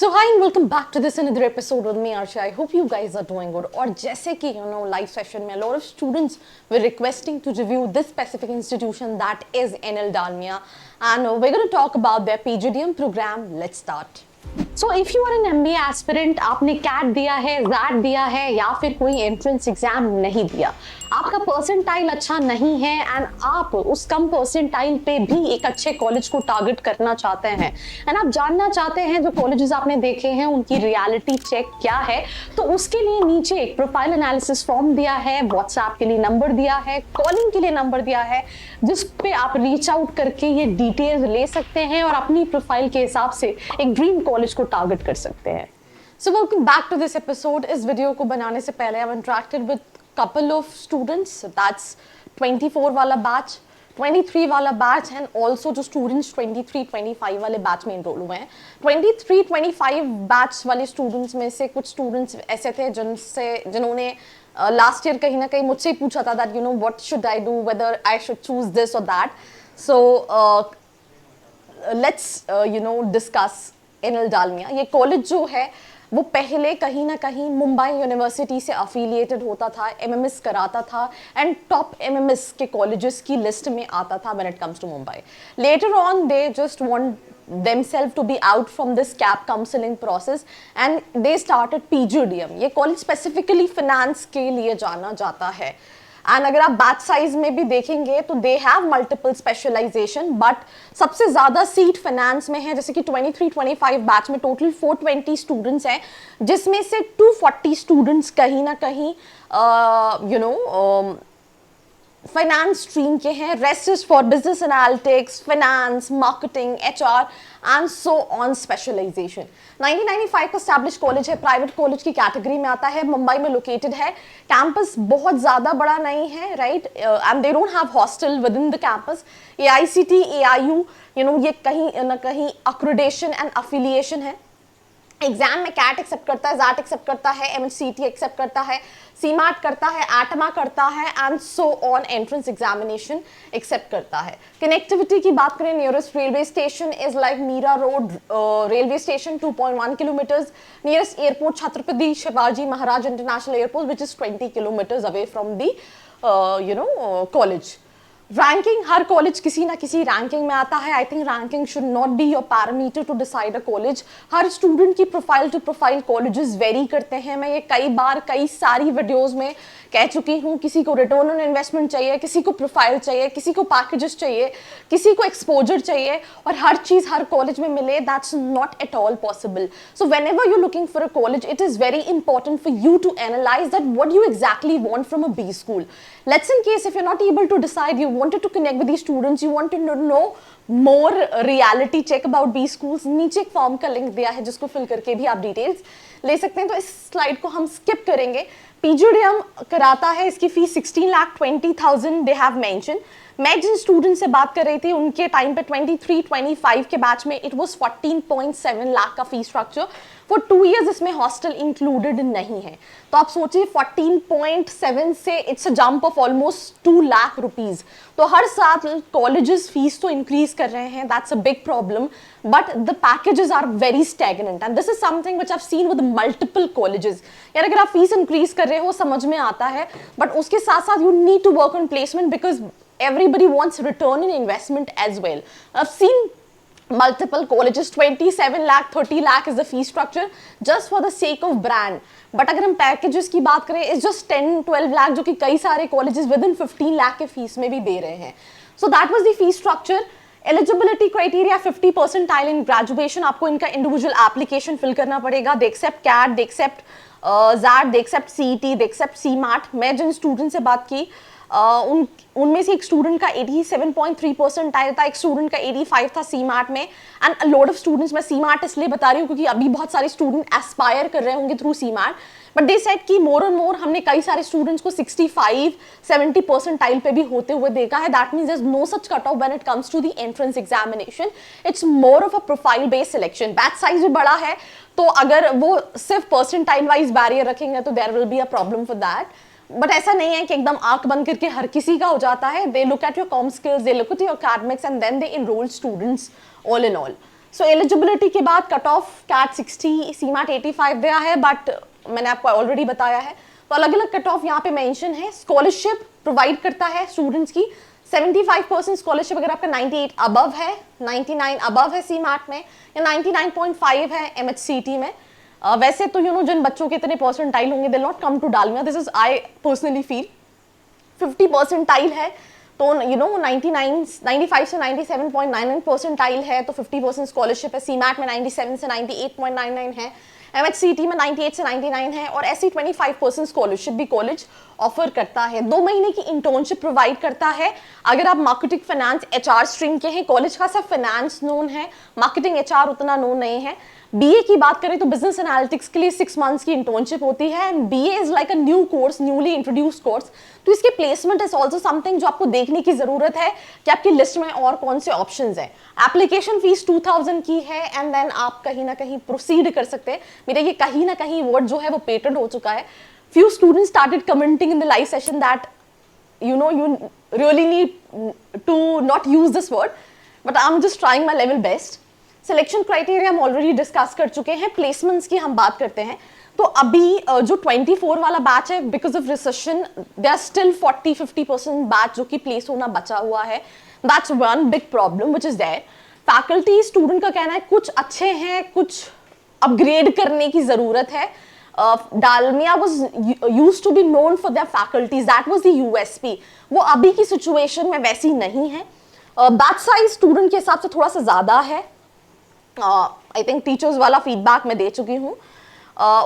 So hi and welcome back to this another episode with me Arsha. I hope you guys are doing good. और जैसे कि live session में a lot of students were requesting to review this specific institution that is NL Dalmia, and we're going to talk about their PGDM program. Let's start. So if you are an MBA aspirant, आपने CAT दिया है, ZAT दिया है या फिर कोई entrance exam नहीं दिया, आपका परसेंटाइल अच्छा नहीं है एंड आप उस कम परसेंटाइल पे भी एक अच्छे कॉलेज को टारगेट करना चाहते हैं एंड आप जानना चाहते हैं जो कॉलेजेस आपने देखे हैं उनकी रियलिटी चेक क्या है, तो उसके लिए नीचे एक प्रोफाइल एनालिसिस फॉर्म दिया है, व्हाट्सएप के लिए नंबर दिया है, कॉलिंग के लिए नंबर दिया है, जिस पे आप रीच आउट करके ये डिटेल्स ले सकते हैं और अपनी प्रोफाइल के हिसाब से एक ड्रीम कॉलेज को टारगेट कर सकते हैं. So welcome back to this episode. इस वीडियो को बनाने से पहले I've interacted with couple of students. That's 24 वाला बैच, 23 वाला बैच एंड ऑल्सो जो स्टूडेंट्स 23-25 वाले बैच में इनरोल हुए हैं. 23-25 बैच वाले स्टूडेंट्स में से कुछ स्टूडेंट्स ऐसे थे जिन्होंने लास्ट ईयर कहीं ना कहीं मुझसे पूछा था that what should I do, whether I should choose this और that. So let's discuss NL Dalmia. ये कॉलेज जो है वो पहले कहीं ना कहीं मुंबई यूनिवर्सिटी से अफिलिएटेड होता था, एमएमएस कराता था एंड टॉप एमएमएस के कॉलेजेस की लिस्ट में आता था when it comes to Mumbai. Later on they just want themselves to be out from this CAP counseling process and they started PGDM. ये कॉलेज स्पेसिफिकली फिनेंस के लिए जाना जाता है एंड अगर आप बैच साइज में भी देखेंगे तो they have multiple specialisation, but सबसे ज्यादा सीट फाइनेंस में है. जैसे कि 23-25 बैच में टोटल 420 स्टूडेंट्स हैं, जिसमें से 240 स्टूडेंट्स कहीं ना कहीं फाइनेंस स्ट्रीम के हैं. Rest is for business analytics, finance, marketing, HR and so on specialisation. 1995 का स्टैब्लिश कॉलेज है, प्राइवेट कॉलेज की कैटेगरी में आता है, मुंबई में लोकेटेड है. कैंपस बहुत ज्यादा बड़ा नहीं है, right, and they don't have hostel with in the campus. AICT, AIU, ये कहीं ना कहीं अक्रेडिटेशन एंड अफिलिएशन है. एग्जाम में कैट एक्सेप्ट करता है, जैट एक्सेप्ट करता है, MHCT एक्सेप्ट करता है, सीमार्ट करता है, एटमा करता है and so on. Entrance examination accept करता है. कनेक्टिविटी की बात करें, nearest railway station is like Mira Road railway station 2.1 kilometres. Nearest airport Chhatrapati Shivaji Maharaj international airport which is 20 kilometres away from the college. Ranking, हर कॉलेज किसी ना किसी रैंकिंग में आता है. I think ranking should not be your parameter to decide a college. हर student की profile to profile colleges very करते हैं. मैं ये कई सारी वीडियोस में कह चुकी हूँ. किसी को रिटर्न ऑन इन्वेस्टमेंट चाहिए, किसी को प्रोफाइल चाहिए, किसी को पैकेजेस चाहिए, किसी को एक्सपोजर चाहिए, और हर चीज हर कॉलेज में मिले, that's not at all possible. So whenever you looking for a college, it is very important for you to analyse that what you exactly want from a B school. Let's in case if you're not able to decide, you wanted to connect with these students, you wanted to know more reality check about B schools, नीचे एक form का link दिया है जिसको fill करके भी आप details ले सकते हैं. तो इस स्लाइड को हम स्किप करेंगे. PGDM कराता है, इसकी फीस 16,20,000 दे हैव मेंशन. मैं जिन स्टूडेंट से बात कर रही थी उनके टाइम पे 23-25 के बैच में इट वाज 14.7 लाख का फीस स्ट्रक्चर फॉर 2 इयर्स. इसमें हॉस्टल इंक्लूडेड नहीं है. तो आप सोचिए 14.7 से it's a jump of almost 2 lakh rupees. तो हर साल कॉलेजेस फीस तो इंक्रीज कर रहे हैं, that's a big problem, but the packages are very stagnant and this is something which I have seen with multiple colleges. यार अगर आप फीस इंक्रीज कर रहे हो समझ में आता है, बट उसके साथ साथ you need to work on placement because everybody wants return in investment as well. I've seen multiple colleges, 27 lakh, 30 lakh is the fee structure just for the sake of brand. But अगर हम packages की बात करें, it's just 10-12 lakh जो कि कई सारे colleges within 15 lakh के फीस में भी दे रहे हैं. So that was the fee structure. Eligibility criteria 50 percentile in graduation. आपको इनका individual application fill करना पड़ेगा. They accept CAT, they accept ZAT, they accept CET, they accept CMAT. मैं जिन स्टूडेंट से बात की उनमें से एक स्टूडेंट का 87.3% आया था, एक स्टूडेंट का 85 था CMAT में. एंड लॉट ऑफ स्टूडेंट्स, मैं CMAT इसलिए बता रही हूँ क्योंकि अभी बहुत सारे स्टूडेंट एस्पायर कर रहे होंगे through CMAT, but they said कि मोर और मोर हमने कई सारे स्टूडेंट्स को 65-70 परसेंटाइल पे भी होते हुए देखा है. That means there is no such cut off when it comes to the entrance examination. It's more of a profile based selection. Batch size भी बड़ा है, तो अगर वो सिर्फ परसेंटाइल वाइज बैरियर रखेंगे तो there will be a problem for that. But ऐसा नहीं है कि एकदम आंख बंद करके हर किसी का हो जाता है. They look at your comm skills, they look at your academics and then they enrol students all in all. So eligibility के बाद कट ऑफ कैट 60, सीमैट 85 दिया है, बट मैंने आपको ऑलरेडी बताया है। तो अलग अलग कट ऑफ यहाँ पे मेंशन है। स्कॉलरशिप प्रोवाइड करता है स्टूडेंट्स की 75% स्कॉलरशिप अगर आपका 98 अबव है, 99 अबव है सीमैट में, या 99.5 है एमएचसीटी में। वैसे तो जिन बच्चों के इतने परसेंटाइल होंगे, they will not come to Dalmia, this is I personally feel. 50 percentile है तो 95 से 97.99 परसेंटाइल है तो 50% स्कॉलरशिप है। सीमैट में 97 से 98.99 है, एमएचसीटी में 98 से 99 है, और ऐसी 25% स्कॉलरशिप भी कॉलेज ऑफर करता है। 2 महीने की इंटर्नशिप प्रोवाइड करता है अगर आप मार्केटिंग फाइनेंस एचआर स्ट्रीम के हैं। कॉलेज का सिर्फ फाइनेंस नोन है, मार्केटिंग एचआर उतना नोन नहीं है। बीए की बात करें तो बिजनेस एनालिटिक्स के लिए 6 मंथ्स की इंटर्नशिप होती है, and BA is like a new course, newly introduced course. तो इसकी प्लेसमेंट इज ऑल्सो समथिंग जो आपको देखने की जरूरत है कि आपकी लिस्ट में और कौन से ऑप्शंस हैं। एप्लीकेशन फीस 2000 की है, एंड देन आप कहीं ना कहीं प्रोसीड कर सकते हैं। मेरा ये कहीं ना कहीं वर्ड जो है वो पेटेंट हो चुका है। Few students started commenting in the live session that you really need to not use this word, but I'm just trying my level best. Selection criteria हम ऑलरेडी डिस्कस कर चुके हैं। प्लेसमेंट्स की हम बात करते हैं तो अभी जो 24 वाला बैच है, because of recession they are still 40-50% batch जो कि प्लेस होना बचा हुआ है। That's one big problem which is there. Faculty student का कहना है कुछ अच्छे हैं, कुछ अपग्रेड करने की जरूरत है। Dalmia was used to be known for their faculties, that was the USP। वो अभी की सिचुएशन में वैसी नहीं है। बैच साइज स्टूडेंट के हिसाब से थोड़ा सा ज्यादा है। आई थिंक टीचर्स वाला फीडबैक मैं दे चुकी हूँ।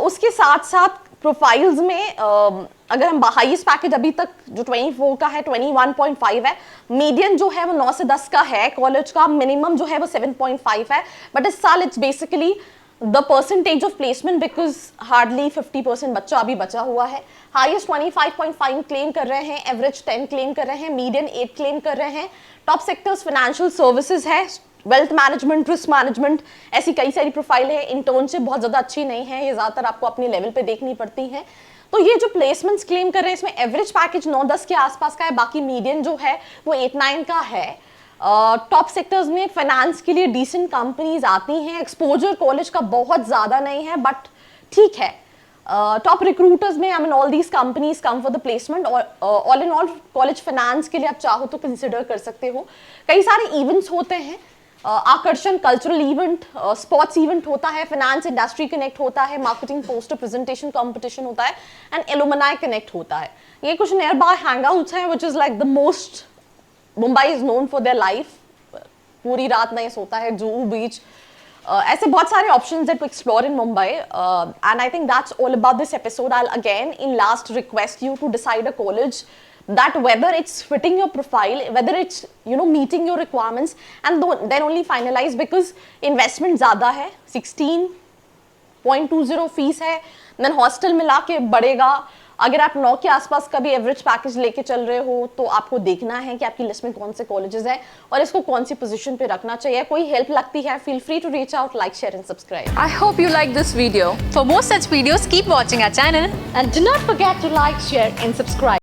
उसके साथ साथ प्रोफाइल्स में अगर हम हाईएस्ट पैकेज अभी तक जो 24 का है 21.5 है, मीडियन जो है वो 9 से 10 का है कॉलेज का, मिनिमम जो है वो 7.5 है, बट इस साल it's basically the percentage of placement because hardly 50% बच्चा अभी बचा हुआ है। हाईएस्ट 25.5 क्लेम कर रहे हैं, एवरेज 10 क्लेम कर रहे हैं, मीडियन 8 क्लेम कर रहे हैं। टॉप सेक्टर्स फाइनेंशियल सर्विसेज है, वेल्थ मैनेजमेंट, रिस्क मैनेजमेंट, ऐसी कई सारी प्रोफाइल है। इंटर्नशिप बहुत ज़्यादा अच्छी नहीं है, ये ज़्यादातर आपको अपने लेवल पे देखनी पड़ती है। तो ये जो प्लेसमेंट्स क्लेम कर रहे हैं इसमें एवरेज पैकेज 9-10 के आसपास का है, बाकी मीडियन जो है वो 8-9 का है। टॉप सेक्टर्स में फाइनेंस के लिए डिसेंट कंपनीज आती हैं। एक्सपोजर कॉलेज का बहुत ज़्यादा नहीं है बट ठीक है। टॉप रिक्रूटर्स में I mean all these companies come for the placement. All in all college finance के लिए आप चाहो तो कंसिडर कर सकते हो। कई सारे इवेंट्स होते हैं, आकर्षण कल्चरल इवेंट, स्पोर्ट्स इवेंट होता है, फाइनेंस इंडस्ट्री कनेक्ट होता है, मार्केटिंग पोस्टर प्रेजेंटेशन कंपटीशन होता है, एंड एलुमनाई कनेक्ट होता है। ये कुछ नियर बाय हैंगआउट्स हैं which is like the most Mumbai is known for their life. पूरी रात नहीं सोता है, जूहू बीच, ऐसे बहुत सारे ऑप्शंस हैं to explore in Mumbai. And I think that's all about this episode. I will again in last request you to decide a college that whether it's fitting your profile, whether it's meeting your requirements, and then only finalize, because investment ज़्यादा है, 16.20 fees है, then hostel मिला के बढ़ेगा। अगर आप 9 के आसपास का भी एवरेज पैकेज लेके चल रहे हो तो आपको देखना है कि आपकी लिस्ट में कौन से कॉलेजेस हैं और इसको कौन सी पोजीशन पे रखना चाहिए। कोई हेल्प लगती है, feel free to reach out, like, share and subscribe. I hope you like this video. For more such videos, keep watching our channel. And do not forget to like, share and subscribe.